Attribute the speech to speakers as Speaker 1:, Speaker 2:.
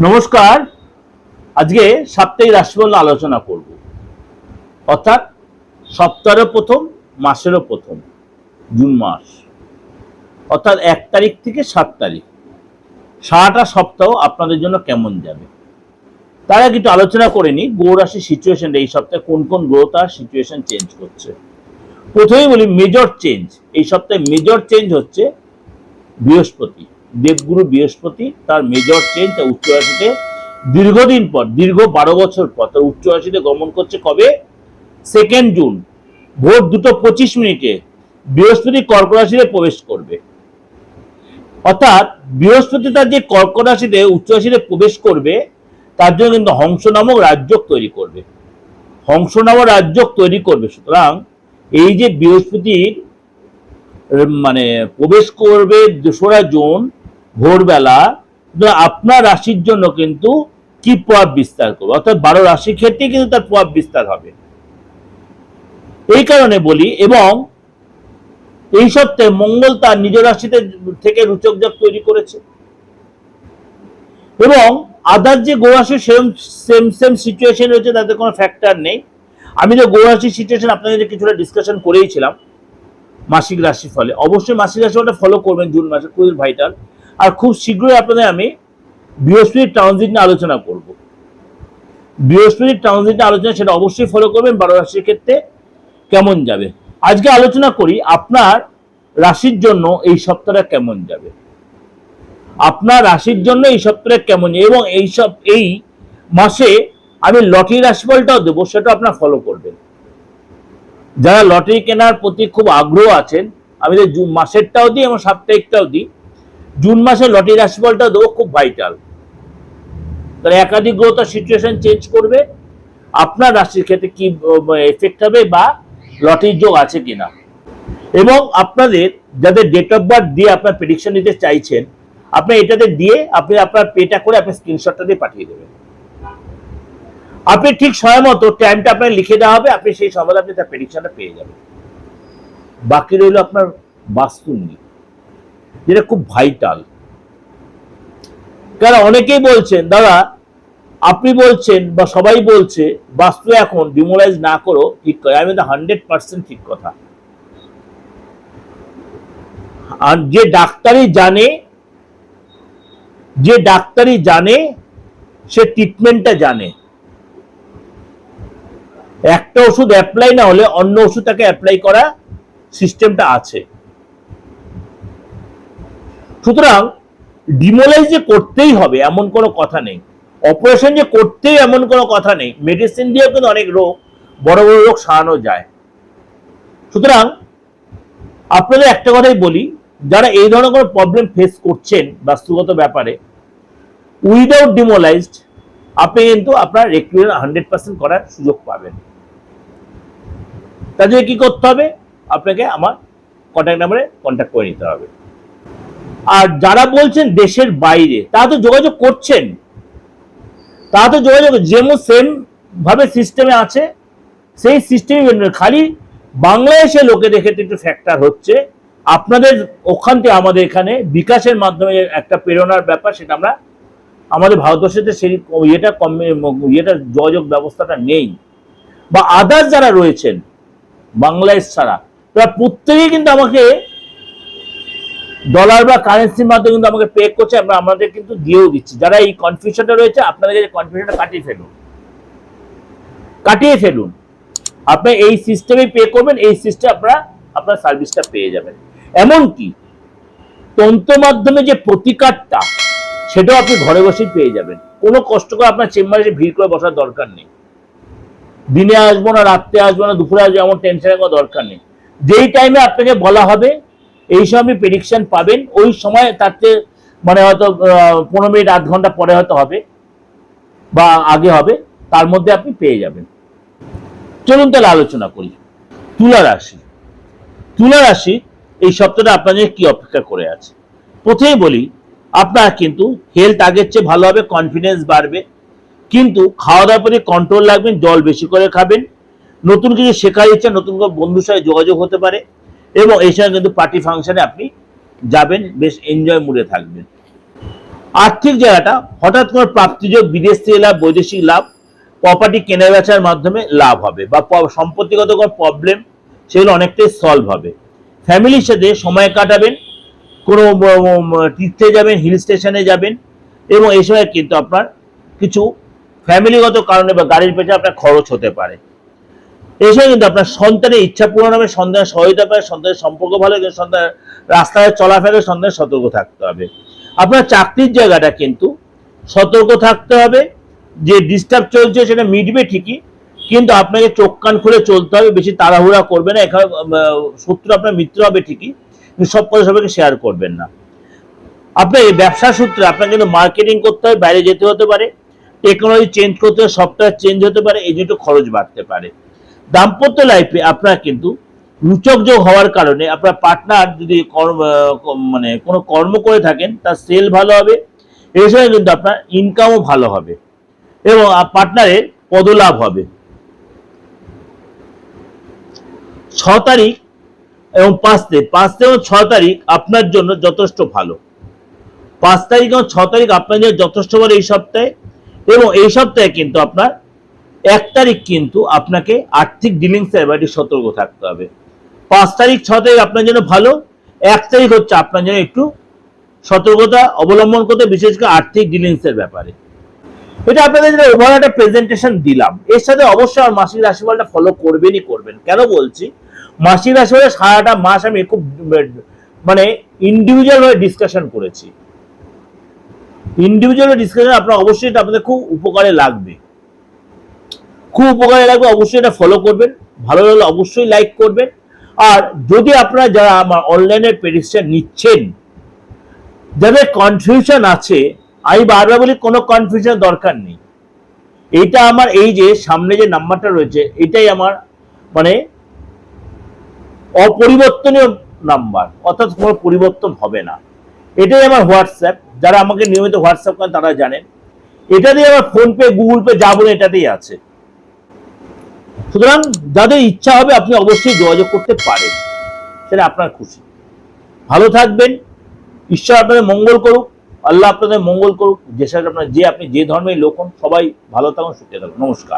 Speaker 1: নমস্কার। আজকে সাপ্তাহিক রাশিফল আলোচনা করব, অর্থাৎ সপ্তাহের প্রথম মাসেরও প্রথম জুন মাস, অর্থাৎ 1 তারিখ থেকে 7 তারিখ সারাটা সপ্তাহ আপনাদের জন্য কেমন যাবে তার আগে একটু আলোচনা করে নিই গ্রহ রাশির সিচুয়েশন। এই সপ্তাহে কোন কোন গ্রহ তার সিচুয়েশন চেঞ্জ করছে। প্রথমেই বলি মেজর চেঞ্জ। এই সপ্তাহে মেজর চেঞ্জ হচ্ছে বৃহস্পতি, দেবগুরু বৃহস্পতি তার মেজর চেঞ্জ উচ্চ রাশিতে দীর্ঘদিন পর, দীর্ঘ 12 বছর পর তার উচ্চ রাশিতে গমন করছে। কবে? 2 জুন ভোর 2:25 বৃহস্পতি কর্কট রাশিতে প্রবেশ করবে। অর্থাৎ বৃহস্পতি তার যে কর্কট রাশিতে উচ্চ রাশিতে প্রবেশ করবে তার জন্য কিন্তু হংস নামক রাজযোগ তৈরি করবে। হংস নামক রাজযোগ তৈরি করবে। সুতরাং এই যে বৃহস্পতির মানে প্রবেশ করবে 2রা জুন ভোরবেলা, আপনার রাশির জন্য কিন্তু কি প্রভাব বিস্তার করবে, অর্থাৎ 12 রাশির ক্ষেত্রে কিন্তু তার প্রভাব বিস্তার হবে। এই কারণে বলি, এবং এই সপ্তাহে মঙ্গল তার নিজ রাশিতে থেকে রুচক যোগ তৈরি করেছে, এবং আদার যে গ্রহ রাশি সেম সিচুয়েশন রয়েছে, তাতে কোনো ফ্যাক্টর নেই। আমি তো গ্রহ রাশির সিচুয়েশন আপনাদের কিছুটা ডিসকাশন করেইছিলাম মাসিক রাশি ফলে। অবশ্যই মাসিক রাশিফলটা ফলো করবেন জুন মাসে, খুবই ভাইটাল। আর খুব শীঘ্রই আপনাদের আমি বৃহস্পতির ট্রানজিট নিয়ে আলোচনা করব। বৃহস্পতির ট্রানজিট নিয়ে আলোচনা, সেটা অবশ্যই ফলো করবেন 12 রাশির ক্ষেত্রে কেমন যাবে। আজকে আলোচনা করি আপনার রাশির জন্য এই সপ্তাহটা কেমন যাবে। আপনার রাশির জন্য এই সপ্তাহে কেমন, এবং এই মাসে আমি লটারি রাশিফলটাও দেবো, সেটা আপনারা ফলো করবেন। যারা লটারি কেনার প্রতি খুব আগ্রহ আছেন, আমি জুন মাসেরটাও দিই এবং সাপ্তাহিকটাও দিই। জুন মাসে লটারি রাশিফলটাও দেবো, খুব ভাইটাল। তাহলে একাধিক গ্রহ তার সিচুয়েশন চেঞ্জ করবে, আপনার রাশির ক্ষেত্রে কি এফেক্ট হবে বা লটারির যোগ আছে কিনা। এবং আপনাদের যাদের ডেট অফ বার্থ দিয়ে আপনার প্রেডিকশন নিতে চাইছেন, আপনি এটাতে দিয়ে আপনি আপনার পেটা করে আপনি স্ক্রিনশটটা দিয়ে পাঠিয়ে দেবেন। আপনি ঠিক সময় মতো টাইমটা আপনার লিখে দেওয়া হবে, আপনি সেই সময় আপনি তার প্রেডিকশনটা পেয়ে যাবেন। বাকি রইল আপনার বাস্তু নিয়ে, যেটা খুব ভাইটাল। কারণ অনেকেই বলছেন, দাদা আপনি বলছেন বা সবাই বলছে বাস্তু এখন ডিমোলাইজ না করো, ঠিক করে। আমি তো 100% ঠিক কথা। আর যে ডাক্তারি জানে সে ট্রিটমেন্টটা জানে। একটা ওষুধ অ্যাপ্লাই না হলে অন্য ওষুধ তাকে অ্যাপ্লাই করা সিস্টেমটা আছে। সুতরাং ডিমোলাইজ যে করতেই হবে এমন কোনো কথা নেই, অপারেশন যে করতেই এমন কোনো কথা নেই। মেডিসিন দিয়েও কিন্তু অনেক রোগ, বড় বড় রোগ সারানো যায়। সুতরাং আপনাদের একটা কথাই বলি, যারা এই ধরনের কোনো প্রবলেম ফেস করছেন বাস্তুগত ব্যাপারে, উইদাউট ডিমোলাইজড আপনি কিন্তু আপনার রেকুলার 100% করার সুযোগ পাবেন। তার জন্য কি করতে হবে? আপনাকে আমার কন্ট্যাক্ট নাম্বারে কন্ট্যাক্ট করে নিতে হবে। আর যারা বলছেন দেশের বাইরে, তারা তো যোগাযোগ করছেন, যেমন সেম ভাবে সিস্টেমে আছে, সেই সিস্টেমে খালি বাংলাদেশের লোকে দেখে একটু ফ্যাক্টর হচ্ছে। আপনাদের ওখান থেকে আমাদের এখানে বিকাশের মাধ্যমে একটা প্রেরণার ব্যাপার, সেটা আমরা আমাদের ভারতবর্ষেতে সেই এটা যোগাযোগ ব্যবস্থাটা নেই। বা আদার্স যারা রয়েছেন বাংলাদেশ ছাড়া, তারা প্রত্যেকেই কিন্তু আমাকে ডলার বা কারেন্সির মাধ্যমে কিন্তু আমাকে পে করছে, আমরা আমাদের কিন্তু দিয়েও দিচ্ছি। যারা এই কনফিউশনটা রয়েছে, আপনাদের কনফিউশনটা কাটিয়ে ফেলুন। আপনি এই সিস্টেমে পে করবেন, এই সিস্টেমে আপনার সার্ভিসটা পেয়ে যাবেন। এমনকি তন্ত্র মাধ্যমে যে প্রতিকারটা, সেটাও আপনি ঘরে বসেই পেয়ে যাবেন। কোনো কষ্ট করে আপনার চেম্বারে ভিড় করে বসার দরকার নেই। দিনে আসবো না, রাত্রে আসবো না, দুপুরে আসবো, এমন টেনশনের কোনো দরকার নেই। যেই টাইমে আপনাকে বলা হবে এই সময় আপনি প্রেডিকশন পাবেন, ওই সময় তাতে মানে হয়তো 15 মিনিট আধ ঘন্টা পরে হয়তো হবে বা আগে হবে, তার মধ্যে আপনি পেয়ে যাবেন। চলুন তাহলে আলোচনা করি তুলা রাশি এই সপ্তাহটা আপনাদের কি অপেক্ষা করে আছে। প্রথমেই বলি, আপনার কিন্তু হেলথ আগের চেয়ে ভালো হবে, কনফিডেন্স বাড়বে, কিন্তু খাওয়া দাওয়ার প্রতি কন্ট্রোল রাখবেন, জল বেশি করে খাবেন। নতুন কিছু শেখার ইচ্ছা, নতুন কোনো বন্ধুর সাথে যোগাযোগ হতে পারে, এবং এই সময় কিন্তু পার্টি ফাংশনে আপনি যাবেন, বেশ এনজয় মুডে থাকবেন। আর্থিক জায়গাটা হঠাৎ করে প্রাপ্তিযোগ, বিদেশ থেকে লাভ, বৈদেশিক লাভ, প্রপার্টি কেনা বেচার মাধ্যমে লাভ হবে, বা সম্পত্তিগত কোনো প্রবলেম সেগুলো অনেকটাই সলভ হবে। ফ্যামিলির সাথে সময় কাটাবেন, কোনো তীর্থে যাবেন, হিল স্টেশনে যাবেন, এবং এই সময় কিন্তু আপনার কিছু ফ্যামিলিগত কারণে বা গাড়ির পেছনে আপনার খরচ হতে পারে। এই সময় কিন্তু আপনার সন্তানের ইচ্ছা পূরণ হবে, সন্তানের সহায়তা পাবে, সন্তানের সম্পর্ক ভালো, কিন্তু সন্তানের রাস্তায় চলাফেরা সন্তানের সতর্ক থাকতে হবে। আপনার চাকরির জায়গাটা কিন্তু সতর্ক থাকতে হবে, যে ডিস্টার্ব চলছে সেটা মিটবে ঠিকই, কিন্তু আপনাকে চোখ কান খুলে চলতে হবে, বেশি তাড়াহুড়া করবে না। এখানে শত্রু আপনার মিত্র হবে ঠিকই, কিন্তু সব কথা সবাইকে শেয়ার করবেন না। আপনার এই ব্যবসা সূত্রে আপনার কিন্তু মার্কেটিং করতে হবে, বাইরে যেতে হতে পারে, টেকনোলজি চেঞ্জ করতে হবে, সফটওয়্যার চেঞ্জ হতে পারে, এই জন্য খরচ বাড়তে পারে। দাম্পত্য লাইফে আপনার কিন্তু রুচক যোগ হওয়ার কারণে আপনার পার্টনার যদি মানে কোনো কর্ম করে থাকেন তার সেল ভালো হবে, এই সময় কিন্তু আপনার ইনকামও ভালো হবে এবং পার্টনারের পদলাভ হবে। 6 তারিখ এবং 5 এবং 6 তারিখ আপনার জন্য যথেষ্ট ভালো। 5 তারিখ এবং 6 তারিখ আপনার জন্য যথেষ্ট ভালো এই সপ্তাহে, এবং এই সপ্তাহে কিন্তু আপনার 1 তারিখ কিন্তু আপনাকে আর্থিক ডিলিংস এর ব্যাপারে সতর্ক থাকতে হবে। 5 তারিখ 6 তারিখ আপনার জন্য ভালো, 1 তারিখ হচ্ছে আপনার জন্য একটু সতর্কতা অবলম্বন করতে, বিশেষ করে আর্থিক ডিলিংস এর ব্যাপারে। এটা আপনাদের জন্য ওভারঅল একটা প্রেজেন্টেশন দিলাম। এর সাথে অবশ্যই আমার মাসিক রাশিফলটা ফলো করবেনই করবেন। কেন বলছি, মাসিক রাশিফলের সারাটা মাস আমি খুব মানে ইন্ডিভিজুয়াল ভাবে ডিসকাশন করেছি। ইন্ডিভিজুয়াল ডিসকাশন আপনার অবশ্যই এটা আপনাদের খুব উপকারে লাগবে, খুব উপকারে লাগবে। অবশ্যই এটা ফলো করবেন, ভালো লাগলে অবশ্যই লাইক করবেন। আর যদি আপনারা যারা আমার অনলাইনে প্রেডিকশন নিচ্ছেন, যাদের কনফিউশন আছে, আমি বারবার বলি কোনো কনফিউশন দরকার নেই। এইটা আমার এই যে সামনে যে নাম্বারটা রয়েছে, এটাই আমার মানে অপরিবর্তনীয় নাম্বার, অর্থাৎ কোনো পরিবর্তন হবে না। এটাই আমার হোয়াটসঅ্যাপ, যারা আমাকে নিয়মিত হোয়াটসঅ্যাপ করেন তারা জানেন। এটা দিয়ে আমার ফোনপে, গুগল পে যা বলে এটাতেই আছে। সুতরাং যাদের ইচ্ছা হবে আপনি অবশ্যই যোগাযোগ করতে পারেন, সেটা আপনার খুশি। ভালো থাকবেন, ঈশ্বর আপনাদের মঙ্গল করুক, আল্লাহ আপনাদের মঙ্গল করুক। যে আপনি যে ধর্মের লোক হন, সবাই ভালো থাকুন, সুখে থাকুন। নমস্কার।